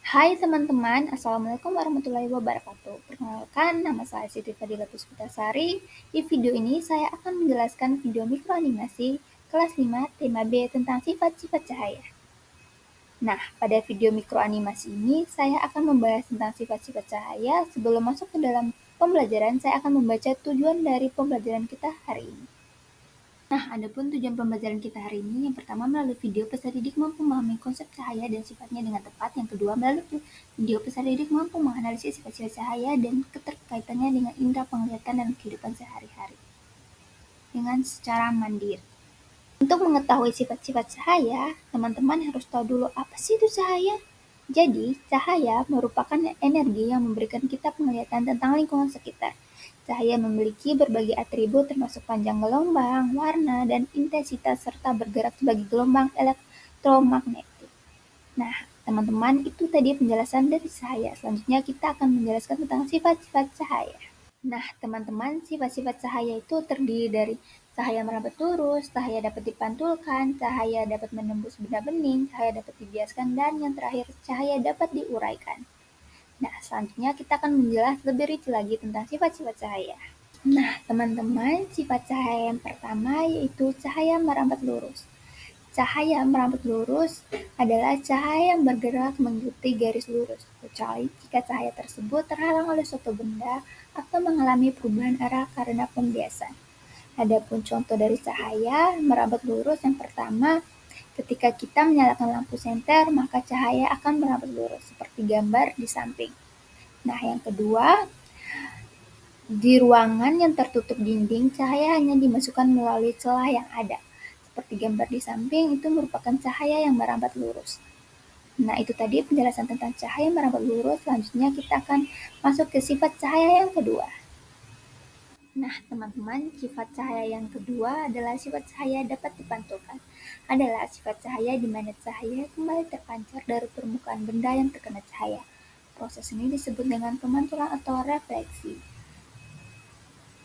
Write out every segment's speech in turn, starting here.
Hai teman-teman, Assalamualaikum warahmatullahi wabarakatuh. Perkenalkan, nama saya Siti Fadila Puspitasari. Di video ini saya akan menjelaskan video mikroanimasi kelas 5 tema B tentang sifat-sifat cahaya. Nah, pada video mikroanimasi ini saya akan membahas tentang sifat-sifat cahaya. Sebelum masuk ke dalam pembelajaran, saya akan membaca tujuan dari pembelajaran kita hari ini. Nah, adapun tujuan pembelajaran kita hari ini, yang pertama melalui video peserta didik mampu memahami konsep cahaya dan sifatnya dengan tepat. Yang kedua, melalui video peserta didik mampu menganalisis sifat-sifat cahaya dan keterkaitannya dengan indera penglihatan dan kehidupan sehari-hari dengan secara mandiri. Untuk mengetahui sifat-sifat cahaya, teman-teman harus tahu dulu apa sih itu cahaya. Jadi, cahaya merupakan energi yang memberikan kita penglihatan tentang lingkungan sekitar. Cahaya memiliki berbagai atribut termasuk panjang gelombang, warna, dan intensitas serta bergerak sebagai gelombang elektromagnetik. Nah, teman-teman, itu tadi penjelasan dari saya. Selanjutnya kita akan menjelaskan tentang sifat-sifat cahaya. Nah, teman-teman, sifat-sifat cahaya itu terdiri dari cahaya merambat lurus, cahaya dapat dipantulkan, cahaya dapat menembus benda bening, cahaya dapat dibiaskan, dan yang terakhir, cahaya dapat diuraikan. Nah, selanjutnya kita akan menjelaskan lebih rinci lagi tentang sifat-sifat cahaya. Nah, teman-teman, sifat cahaya yang pertama yaitu cahaya merambat lurus. Cahaya merambat lurus adalah cahaya yang bergerak mengikuti garis lurus, kecuali jika cahaya tersebut terhalang oleh suatu benda atau mengalami perubahan arah karena pembiasan. Adapun contoh dari cahaya merambat lurus yang pertama, ketika kita menyalakan lampu senter, maka cahaya akan merambat lurus, seperti gambar di samping. Nah, yang kedua, di ruangan yang tertutup dinding, cahaya hanya dimasukkan melalui celah yang ada. Seperti gambar di samping, itu merupakan cahaya yang merambat lurus. Nah, itu tadi penjelasan tentang cahaya merambat lurus. Selanjutnya kita akan masuk ke sifat cahaya yang kedua. Nah, teman-teman, sifat cahaya yang kedua adalah sifat cahaya dapat dipantulkan. Adalah sifat cahaya di mana cahaya kembali terpancar dari permukaan benda yang terkena cahaya. Proses ini disebut dengan pemantulan atau refleksi.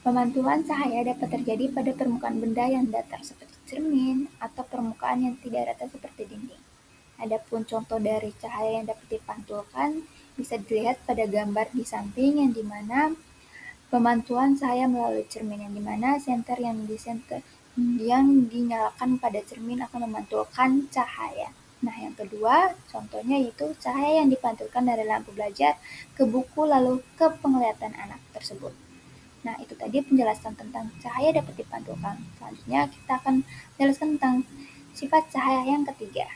Pemantulan cahaya dapat terjadi pada permukaan benda yang datar seperti cermin atau permukaan yang tidak rata seperti dinding. Adapun contoh dari cahaya yang dapat dipantulkan bisa dilihat pada gambar di samping yang dimana pemantulan cahaya melalui cermin yang dimana senter yang dinyalakan pada cermin akan memantulkan cahaya. Nah, yang kedua contohnya yaitu cahaya yang dipantulkan dari lampu belajar ke buku lalu ke penglihatan anak tersebut. Nah, itu tadi penjelasan tentang cahaya dapat dipantulkan. Selanjutnya kita akan menjelaskan tentang sifat cahaya yang ketiga.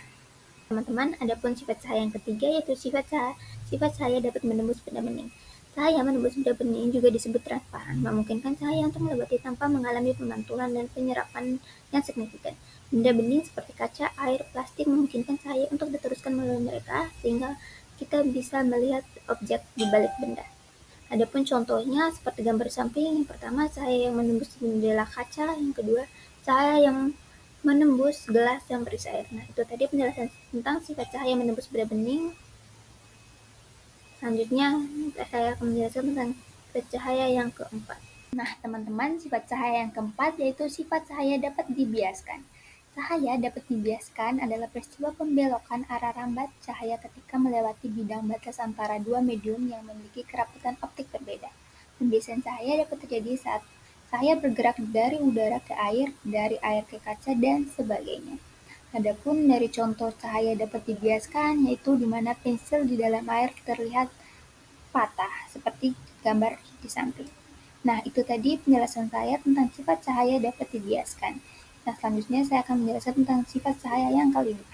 Teman-teman, adapun sifat cahaya yang ketiga yaitu sifat cahaya dapat menembus benda bening. Cahaya menembus benda bening juga disebut transparan, memungkinkan cahaya untuk melewati tanpa mengalami pemantulan dan penyerapan yang signifikan. Benda bening seperti kaca, air, plastik memungkinkan cahaya untuk diteruskan melalui mereka sehingga kita bisa melihat objek di balik benda. Adapun contohnya seperti gambar samping, yang pertama cahaya yang menembus jendela kaca, yang kedua cahaya yang menembus gelas yang berisi air. Nah, itu tadi penjelasan tentang sifat cahaya menembus benda bening. Selanjutnya, saya akan menjelaskan tentang sifat cahaya yang keempat. Nah, teman-teman, sifat cahaya yang keempat yaitu sifat cahaya dapat dibiaskan. Cahaya dapat dibiaskan adalah peristiwa pembelokan arah rambat cahaya ketika melewati bidang batas antara dua medium yang memiliki kerapatan optik berbeda. Pembiasan cahaya dapat terjadi saat cahaya bergerak dari udara ke air, dari air ke kaca, dan sebagainya. Adapun dari contoh cahaya dapat dibiaskan yaitu di mana pensil di dalam air terlihat patah, seperti gambar di samping. Nah, itu tadi penjelasan saya tentang sifat cahaya dapat dibiaskan. Nah, selanjutnya saya akan menjelaskan tentang sifat cahaya yang kelima.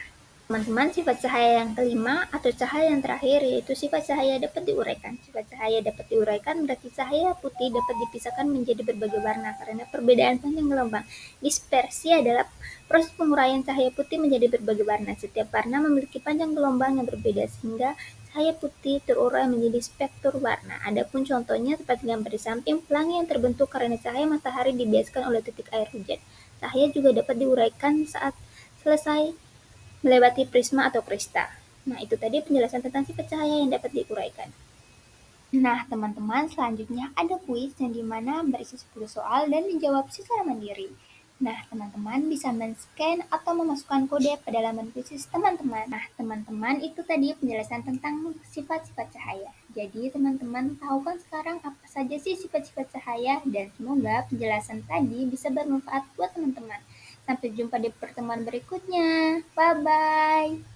Teman-teman, sifat cahaya yang kelima atau cahaya yang terakhir yaitu sifat cahaya dapat diuraikan. Sifat cahaya dapat diuraikan berarti cahaya putih dapat dipisahkan menjadi berbagai warna karena perbedaan panjang gelombang. Dispersi adalah proses penguraian cahaya putih menjadi berbagai warna. Setiap warna memiliki panjang gelombang yang berbeda sehingga cahaya putih terurai menjadi spektrum warna. Adapun contohnya seperti gambar di samping, pelangi yang terbentuk karena cahaya matahari dibiaskan oleh titik air hujan. Cahaya juga dapat diuraikan saat selesai melewati prisma atau kristal. Nah, itu tadi penjelasan tentang sifat cahaya yang dapat diuraikan. Nah, teman-teman, selanjutnya ada kuis yang dimana berisi 10 soal dan dijawab secara mandiri. Nah, teman-teman bisa men-scan atau memasukkan kode pada laman khusus teman-teman. Nah, teman-teman, itu tadi penjelasan tentang sifat-sifat cahaya. Jadi, teman-teman tahu kan sekarang apa saja sih sifat-sifat cahaya, dan semoga penjelasan tadi bisa bermanfaat buat teman-teman. Sampai jumpa di pertemuan berikutnya. Bye-bye.